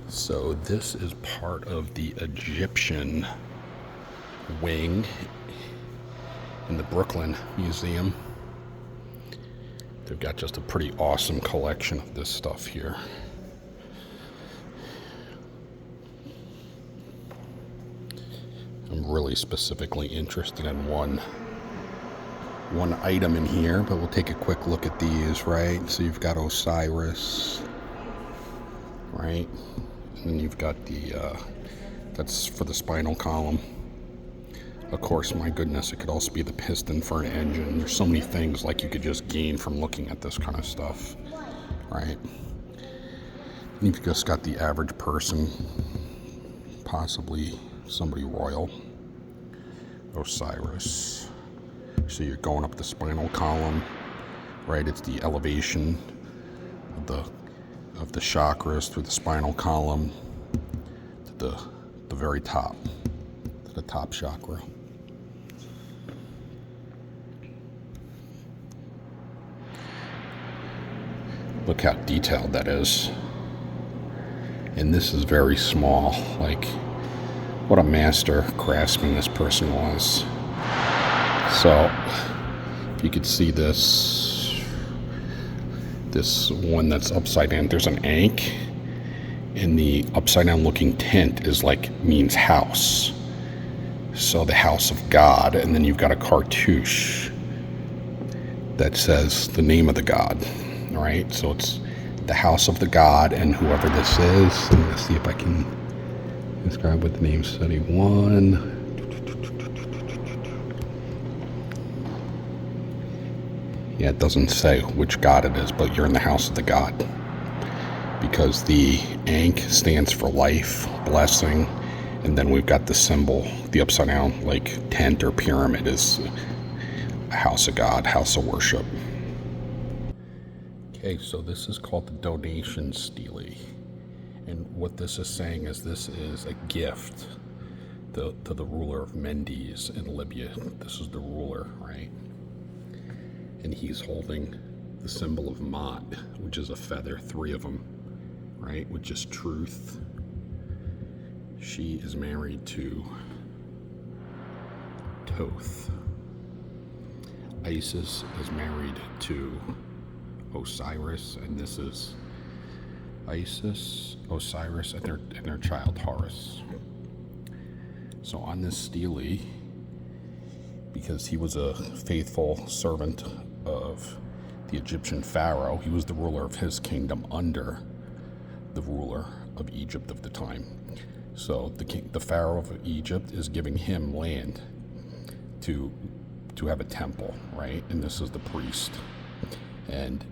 So this is part of the Egyptian wing in the Brooklyn Museum. They've got just a pretty awesome collection of this stuff here. I'm really specifically interested in one item in here, but we'll take a quick look at these, right? So you've got Osiris, right? And then you've got that's for the spinal column. Of course, my goodness, it could also be the piston for an engine. There's so many things like you could just gain from looking at this kind of stuff, right? And you've just got the average person, possibly somebody royal. Osiris. So you're going up the spinal column, right? It's the elevation of the chakras through the spinal column to the very top, to the top chakra. Look how detailed that is. And this is very small. Like, what a master craftsman this person was. So, if you could see this one that's upside down, there's an ankh, and the upside down looking tent is means house. So the house of God, and then you've got a cartouche that says the name of the god, right? So it's the house of the god, and whoever this is, I'm gonna see if I can describe what the name study one. Yeah, it doesn't say which god it is, but you're in the house of the god. Because the ankh stands for life, blessing, and then we've got the symbol, the upside down tent or pyramid is a house of God, house of worship. Okay, so this is called the donation stele. And what this is saying is this is a gift to the ruler of Mendes in Libya. This is the ruler, right? And he's holding the symbol of Ma'at, which is a feather, 3 of them, right? Which is truth. She is married to Thoth. Isis is married to Osiris, and this is Isis, Osiris, and their child Horus. So on this stele, because he was a faithful servant of the Egyptian pharaoh, he was the ruler of his kingdom under the ruler of Egypt of the time. So the pharaoh of Egypt is giving him land to have a temple, right? And this is the priest. And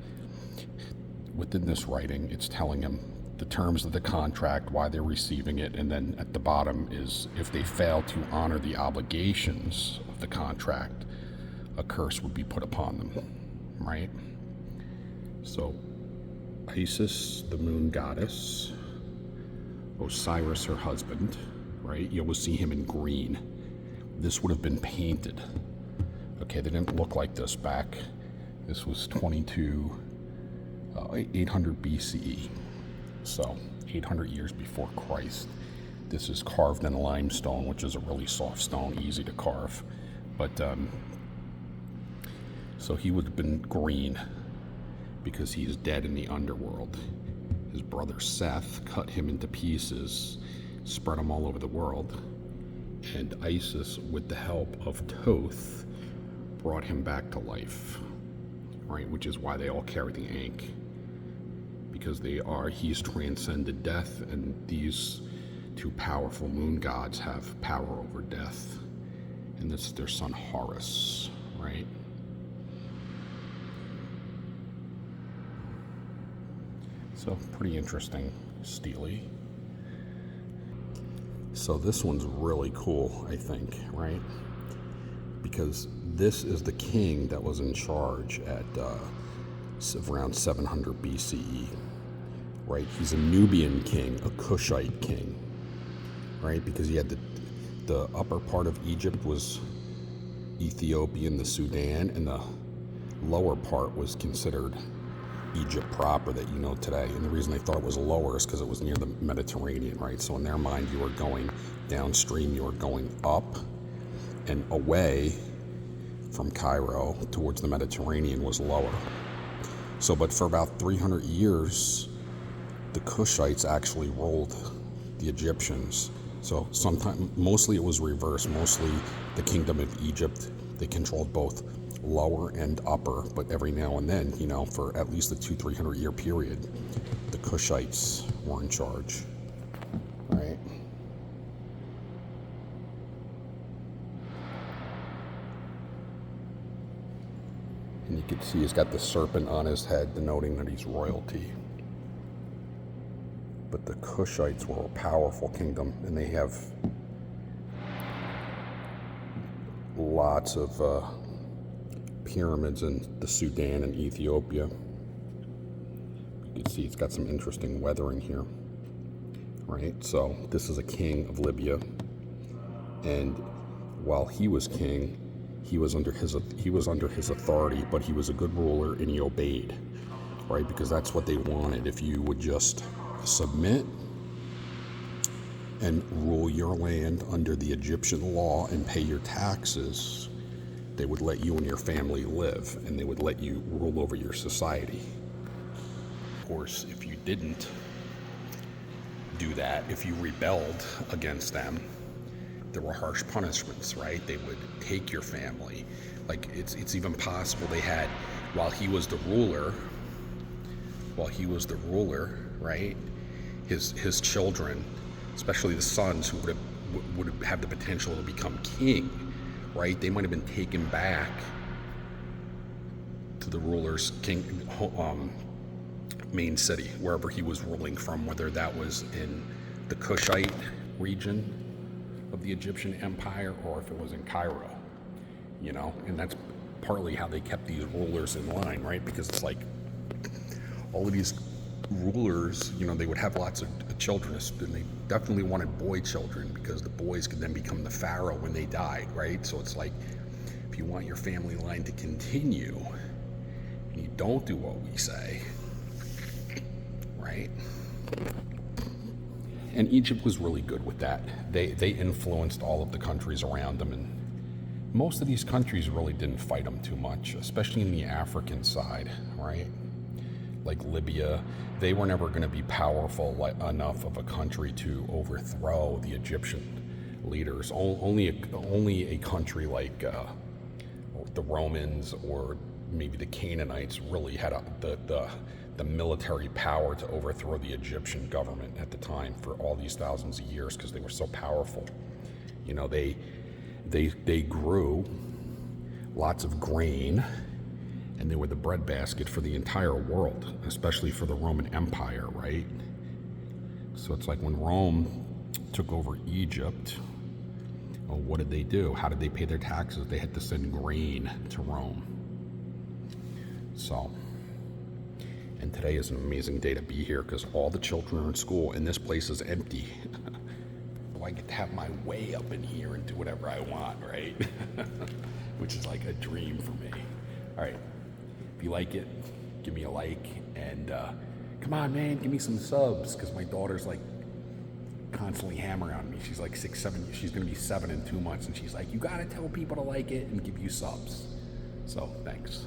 within this writing, it's telling him the terms of the contract, why they're receiving it, and then at the bottom is if they fail to honor the obligations of the contract, a curse would be put upon them, right? So Isis, the moon goddess, Osiris, her husband, right? You always see him in green. This would have been painted. Okay, they didn't look like this back. This was 800 BCE. So 800 years before Christ. This is carved in limestone, which is a really soft stone, easy to carve. But so he would have been green because he is dead in the underworld. His brother Seth cut him into pieces, spread them all over the world, and Isis, with the help of Thoth, brought him back to life, right? Which is why they all carry the ankh, because he's transcended death, and these 2 powerful moon gods have power over death, and this is their son Horus, right? So pretty interesting stele. So this one's really cool, I think, right? Because this is the king that was in charge at around 700 BCE, right? He's a Nubian king, a Kushite king, right? Because he had the upper part of Egypt was Ethiopia and the Sudan, and the lower part was considered Egypt proper that you know today. And the reason they thought it was lower is because it was near the Mediterranean, right? So in their mind, you were going downstream, you were going up and away from Cairo towards the Mediterranean was lower. So, but for about 300 years, the Kushites actually ruled the Egyptians. So mostly it was reversed. Mostly the kingdom of Egypt, they controlled both lower and upper, but every now and then, you know, for at least a 200-300 year period, the Kushites were in charge, right? And you can see he's got the serpent on his head, denoting that he's royalty. But the Kushites were a powerful kingdom, and they have lots of pyramids in the Sudan and Ethiopia. You can see it's got some interesting weathering here, right? So this is a king of Libya, and while he was king, he was under his authority, but he was a good ruler and he obeyed, right? Because that's what they wanted. If you would just submit and rule your land under the Egyptian law and pay your taxes, they would let you and your family live, and they would let you rule over your society. Of course, if you didn't do that, if you rebelled against them, there were harsh punishments, right? They would take your family. Like it's even possible they had, while he was the ruler, right? His children, especially the sons who would have the potential to become king, right? They might have been taken back to the ruler's main city, wherever he was ruling from, whether that was in the Kushite region of the Egyptian empire or if it was in Cairo, you know. And that's partly how they kept these rulers in line, right? Because it's like all of these rulers, you know, they would have lots of children, and they definitely wanted boy children because the boys could then become the pharaoh when they died, right? So it's like, if you want your family line to continue and you don't do what we say, right? And Egypt was really good with that. They influenced all of the countries around them, and most of these countries really didn't fight them too much, especially in the African side, right? Like Libya, they were never going to be powerful enough of a country to overthrow the Egyptian leaders. Only a country like the Romans or maybe the Canaanites really had the military power to overthrow the Egyptian government at the time for all these thousands of years, because they were so powerful. You know, they grew lots of grain, and they were the breadbasket for the entire world, especially for the Roman Empire, right? So it's like when Rome took over Egypt, well, what did they do? How did they pay their taxes? They had to send grain to Rome. So, and today is an amazing day to be here because all the children are in school and this place is empty. So I get to have my way up in here and do whatever I want, right? Which is like a dream for me. All right. If you like it, give me a like, and come on, man, give me some subs, because my daughter's like constantly hammering on me. She's like 6, 7, she's gonna be 7 in 2 months, and she's like, you gotta tell people to like it and give you subs. So thanks.